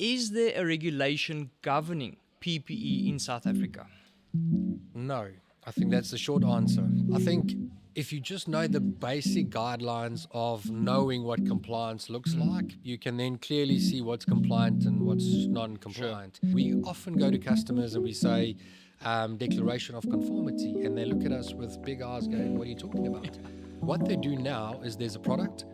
Is there a regulation governing PPE in South Africa? No, I think that's the short answer. I think if you just know the basic guidelines of knowing what compliance looks like, you can then clearly see what's compliant and what's non-compliant. We often go to customers and we say, declaration of conformity, and they look at us with big eyes going, what are you talking about? What they do now is there's a product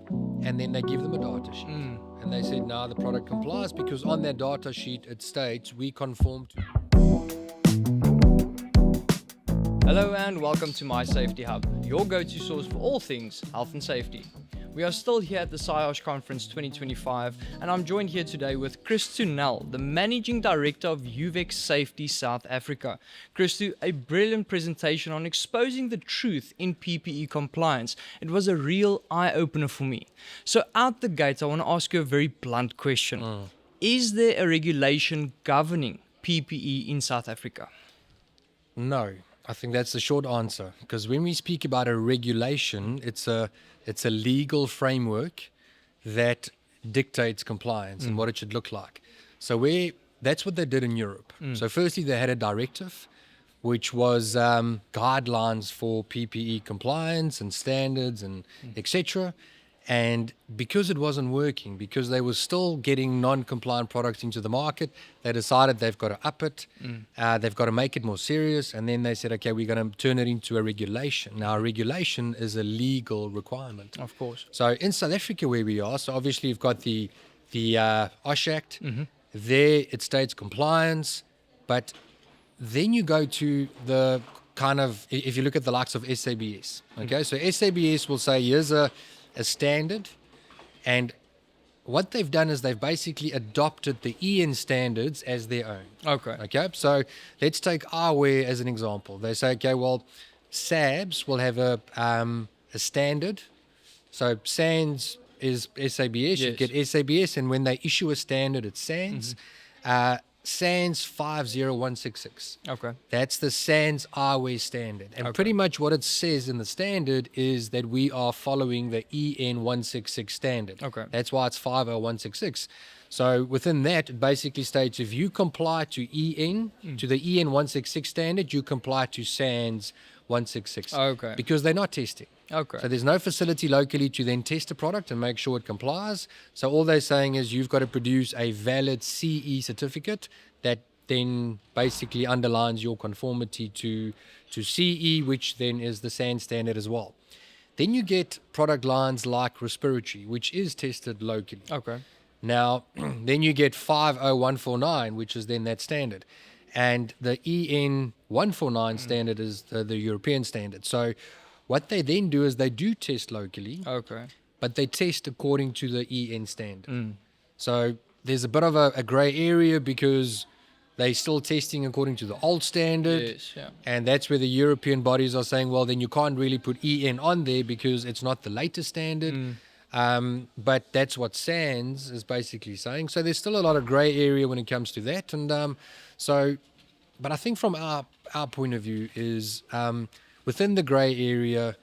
and then they give them a data sheet. And they say, now the product complies because on their data sheet it states we conform to. Hello and welcome to My Safety Hub, your go-to source for all things health and safety. We are still here at the Saiosh Conference 2025 and I'm joined here today with Christo Nel, the Managing Director of Uvex Safety South Africa. Christo, a brilliant presentation on exposing the truth in PPE compliance. It was a real eye-opener for me. So out the gate, I want to ask you a very blunt question. Is there a regulation governing PPE in South Africa? No, I think that's the short answer. Because when we speak about a regulation, it's a legal framework that dictates compliance and what it should look like. So that's what they did in Europe. So firstly, they had a directive, which was guidelines for PPE compliance and standards and etc. And because it wasn't working, because they were still getting non-compliant products into the market, they decided they've got to up it, they've got to make it more serious, and then they said, okay, we're going to turn it into a regulation. Now, a regulation is a legal requirement. Of course. So in South Africa where we are, so obviously you've got the OSH Act, there it states compliance, but then you go to the kind of, if you look at the likes of SABS, okay, so SABS will say, here's a standard, and what they've done is they've basically adopted the EN standards as their own. Okay, so let's take eyewear as an example. They say, okay, well, SABS will have a standard. So SANS is SABS, you get SABS, and when they issue a standard, it's SANS. SANS 50166. Okay. That's the SANS eyewear standard. And pretty much what it says in the standard is that we are following the EN 166 standard. Okay. That's why it's 50166. So within that, it basically states if you comply to to the EN 166 standard, you comply to SANS 166. Okay. Because they're not testing. Okay. So there's no facility locally to then test a product and make sure it complies. So all they're saying is you've got to produce a valid CE certificate that then basically underlines your conformity to CE, which then is the SAN standard as well. Then you get product lines like respiratory, which is tested locally. Okay. Now, then you get 50149, which is then that standard. And the EN 149 standard is the European standard. So what they then do is they do test locally, but they test according to the EN standard. So there's a bit of a grey area because they're still testing according to the old standard. And that's where the European bodies are saying, well, then you can't really put EN on there because it's not the latest standard. But that's what SANS is basically saying. So there's still a lot of grey area when it comes to that. And but I think from our point of view is within the grey area,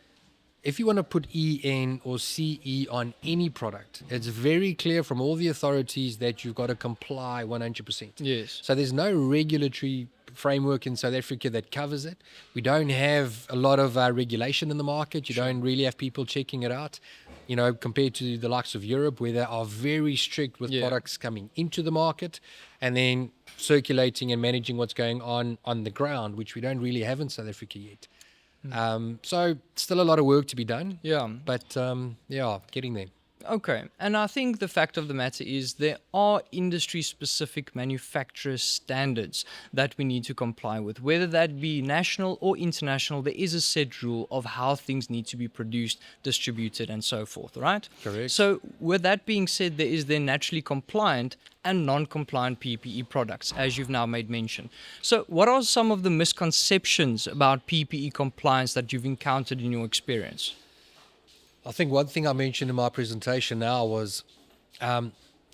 if you want to put EN or CE on any product, it's very clear from all the authorities that you've got to comply 100%. Yes. So there's no regulatory framework in South Africa that covers it. We don't have a lot of regulation in the market. You don't really have people checking it out, you know, compared to the likes of Europe, where they are very strict with products coming into the market and then circulating and managing what's going on the ground, which we don't really have in South Africa yet. So still a lot of work to be done. But getting there. Okay, and I think the fact of the matter is there are industry-specific manufacturer standards that we need to comply with. Whether that be national or international, there is a set rule of how things need to be produced, distributed, and so forth, right? Correct. So with that being said, there is then naturally compliant and non-compliant PPE products, as you've now made mention. So what are some of the misconceptions about PPE compliance that you've encountered in your experience? I think one thing I mentioned in my presentation now was a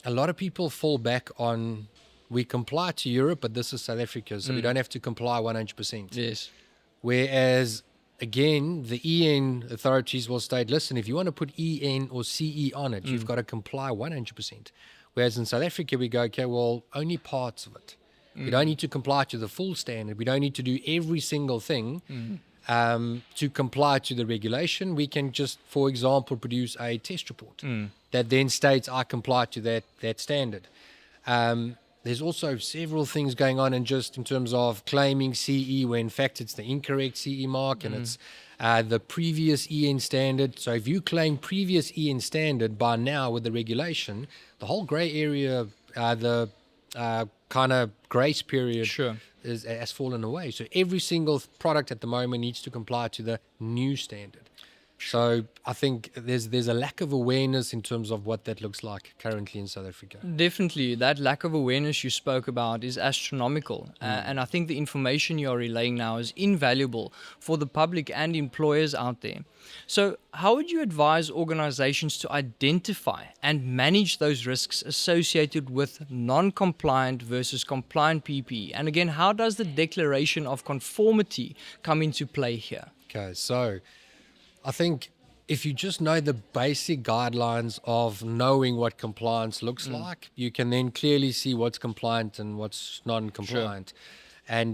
lot of people fall back on we comply to Europe, but this is South Africa, so we don't have to comply 100%. Yes. Whereas, again, the EN authorities will state, listen, if you want to put EN or CE on it, you've got to comply 100%. Whereas in South Africa, we go, okay, well, only parts of it. We don't need to comply to the full standard. We don't need to do every single thing to comply to the regulation. We can just, for example, produce a test report that then states I comply to that standard. There's also several things going on in terms of claiming CE, where in fact it's the incorrect CE mark and it's the previous EN standard. So if you claim previous EN standard, by now with the regulation, the whole grey area, the kind of grace period has fallen away. So every single product at the moment needs to comply to the new standard. So I think there's a lack of awareness in terms of what that looks like currently in South Africa. Definitely, that lack of awareness you spoke about is astronomical, and I think the information you're relaying now is invaluable for the public and employers out there. So how would you advise organizations to identify and manage those risks associated with non-compliant versus compliant PPE? And again, how does the Declaration of Conformity come into play here? Okay, so I think if you just know the basic guidelines of knowing what compliance looks like, you can then clearly see what's compliant and what's non-compliant. And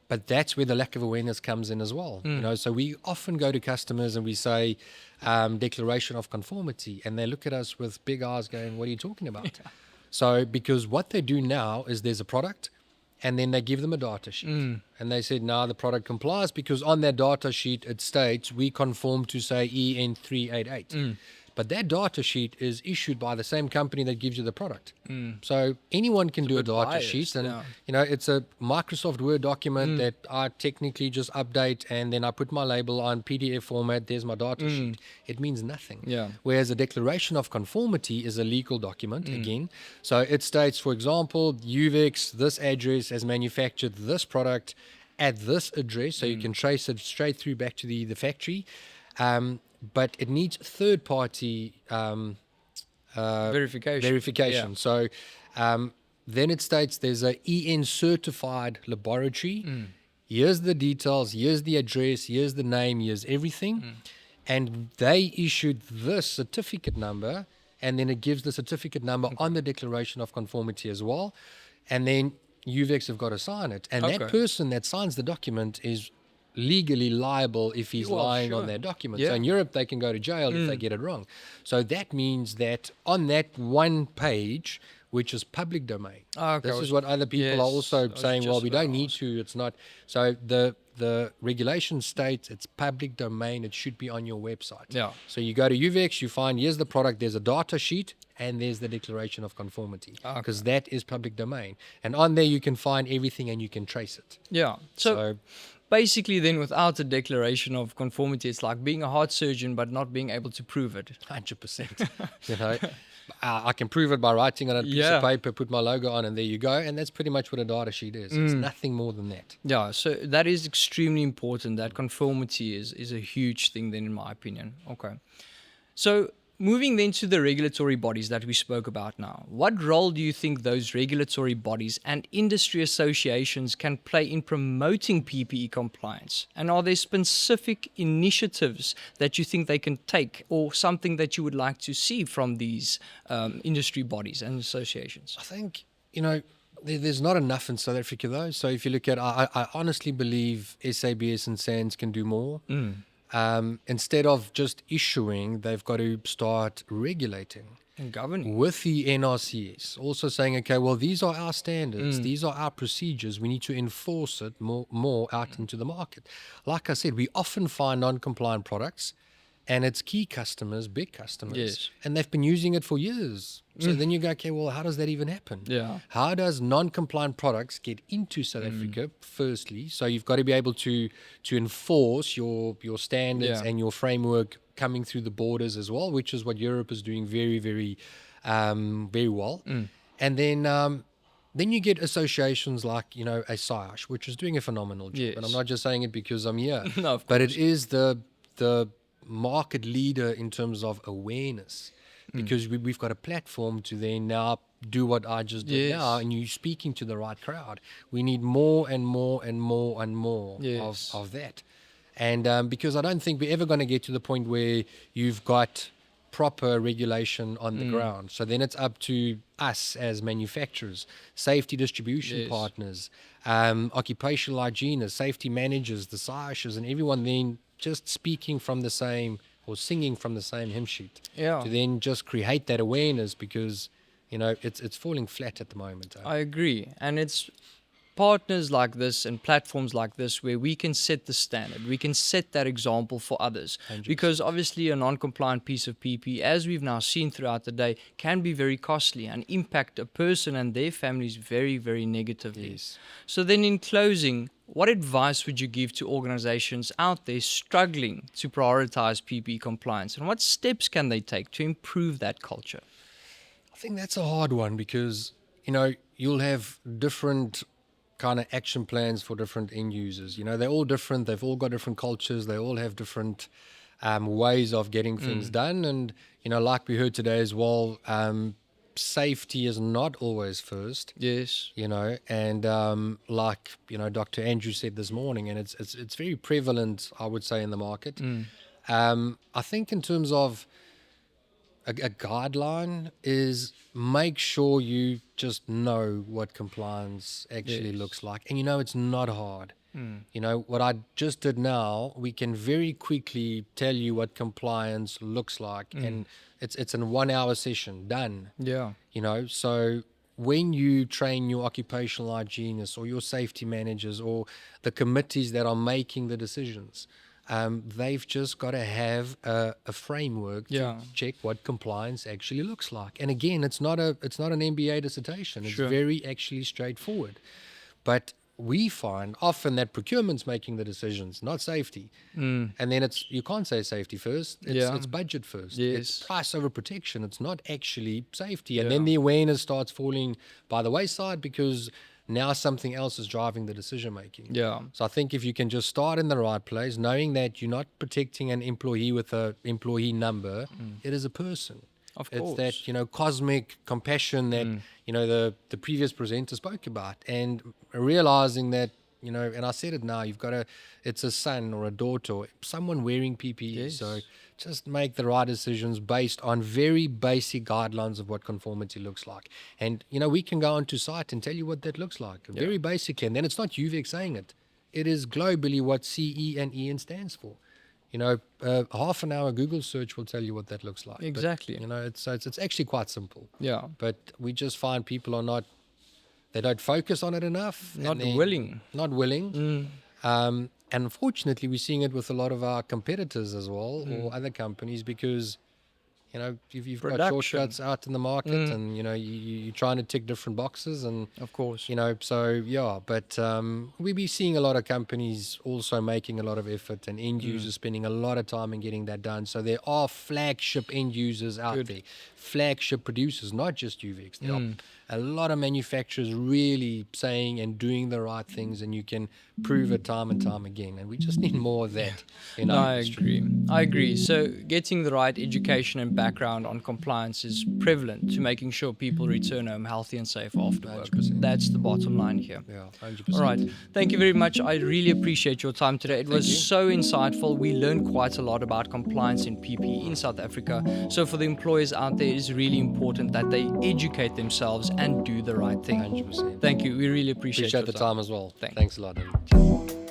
but that's where the lack of awareness comes in as well. You know, so we often go to customers and we say Declaration of Conformity, and they look at us with big eyes going, "What are you talking about?" So because what they do now is there's a product, and then they give them a data sheet. And they said, now the product complies because on that data sheet it states we conform to, say, EN 388. But that data sheet is issued by the same company that gives you the product. So anyone can do a data biased, sheet. And, you know, it's a Microsoft Word document that I technically just update and then I put my label on PDF format. There's my data sheet. It means nothing. Whereas a Declaration of Conformity is a legal document, again. So it states, for example, Uvex, this address has manufactured this product at this address. So you can trace it straight through back to the factory. But it needs third-party verification. So then it states there's a EN certified laboratory. Here's the details, here's the address, here's the name, here's everything. And they issued this certificate number, and then it gives the certificate number on the Declaration of Conformity as well. And then Uvex have got to sign it. And that person that signs the document is legally liable if he's lying on their document. So in Europe, they can go to jail if they get it wrong. So that means that on that one page, which is public domain, this is what other people are also saying, well, we don't need to, it's not. So the regulation states it's public domain, it should be on your website. So you go to Uvex, you find, here's the product, there's a data sheet, and there's the Declaration of Conformity, because that is public domain. And on there, you can find everything and you can trace it. So basically, then, without a Declaration of Conformity, it's like being a heart surgeon but not being able to prove it. 100%. You know, I can prove it by writing on a piece of paper, put my logo on, and there you go. And that's pretty much what a data sheet is. It's nothing more than that. So that is extremely important. That conformity is a huge thing, then, in my opinion. So moving then to the regulatory bodies that we spoke about now, what role do you think those regulatory bodies and industry associations can play in promoting PPE compliance? And are there specific initiatives that you think they can take, or something that you would like to see from these industry bodies and associations? I think, you know, there's not enough in South Africa, though. So if you look at, I honestly believe SABS and SANS can do more. Instead of just issuing, they've got to start regulating and governing with the NRCS. Also saying, okay, well, these are our standards, these are our procedures. We need to enforce it more out into the market. Like I said, we often find non-compliant products, and it's key customers, big customers, and they've been using it for years. So then you go, okay, well, how does that even happen? How does non-compliant products get into South Africa, firstly? So you've got to be able to enforce your standards and your framework coming through the borders as well, which is what Europe is doing very, very, very well. And then you get associations like, you know, a Saiosh, which is doing a phenomenal job. And I'm not just saying it because I'm here, but it is the market leader in terms of awareness, because we've got a platform to then now do what I just did now, and you're speaking to the right crowd. We need more and more and more and more of that. And because I don't think we're ever going to get to the point where you've got proper regulation on the ground. So then it's up to us as manufacturers, safety distribution partners, occupational hygienists, safety managers, the Saioshs, and everyone then just speaking from the same or singing from the same hymn sheet to then just create that awareness, because it's falling flat at the moment. I agree. And it's partners like this and platforms like this where we can set the standard. We can set that example for others. 100%. Because obviously a non-compliant piece of PPE, as we've now seen throughout the day, can be very costly and impact a person and their families very, very negatively. Yes. So then in closing, what advice would you give to organizations out there struggling to prioritize PPE compliance, and what steps can they take to improve that culture? I think that's a hard one, because you'll have different kind of action plans for different end users. They're all different. They've all got different cultures. They all have different ways of getting things done. And like we heard today as well, safety is not always first. Yes. And like Dr. Andrew said this morning, and it's very prevalent, I would say, in the market. I think in terms of a guideline is make sure you just know what compliance actually looks like. And it's not hard. What I just did now, we can very quickly tell you what compliance looks like. And it's in 1 hour session, done. Yeah. So when you train your occupational hygienists or your safety managers or the committees that are making the decisions, they've just got to have a framework to check what compliance actually looks like. And again, it's not an MBA dissertation. It's very actually straightforward. But we find often that procurement's making the decisions, not safety. And then you can't say safety first. It's budget first. Yes. It's price over protection. It's not actually safety. And then the awareness starts falling by the wayside, because now something else is driving the decision making. Yeah. So I think if you can just start in the right place, knowing that you're not protecting an employee with a employee number, it is a person. Of course. It's that cosmic compassion that the previous presenter spoke about, and realizing that and I said it now, it's a son or a daughter or someone wearing PPE. Yes. So just make the right decisions based on very basic guidelines of what conformity looks like. And we can go onto site and tell you what that looks like very basically. And then it's not Uvex saying it. It is globally what CE and EN stands for. Half an hour Google search will tell you what that looks like. Exactly. But, it's actually quite simple. Yeah. But we just find people they don't focus on it enough. Not willing. Not willing. And unfortunately, we're seeing it with a lot of our competitors as well, or other companies, because you've got shortcuts out in the market, and you're trying to tick different boxes, and of course, but we be seeing a lot of companies also making a lot of effort, and end users spending a lot of time in getting that done. So there are flagship end users out there, flagship producers, not just Uvex. There are a lot of manufacturers really saying and doing the right things, and you can prove it time and time again. And we just need more of that in our industry. I agree. So getting the right education and background on compliance is prevalent to making sure people return home healthy and safe after work. 100%. That's the bottom line here. Yeah, 100%. All right. Thank you very much. I really appreciate your time today. It was so insightful. We learned quite a lot about compliance in PPE in South Africa. So for the employers out there, it's really important that they educate themselves and do the right thing. 100%. Thank you. We really appreciate Appreciate your the time as well. Thanks. Thanks a lot.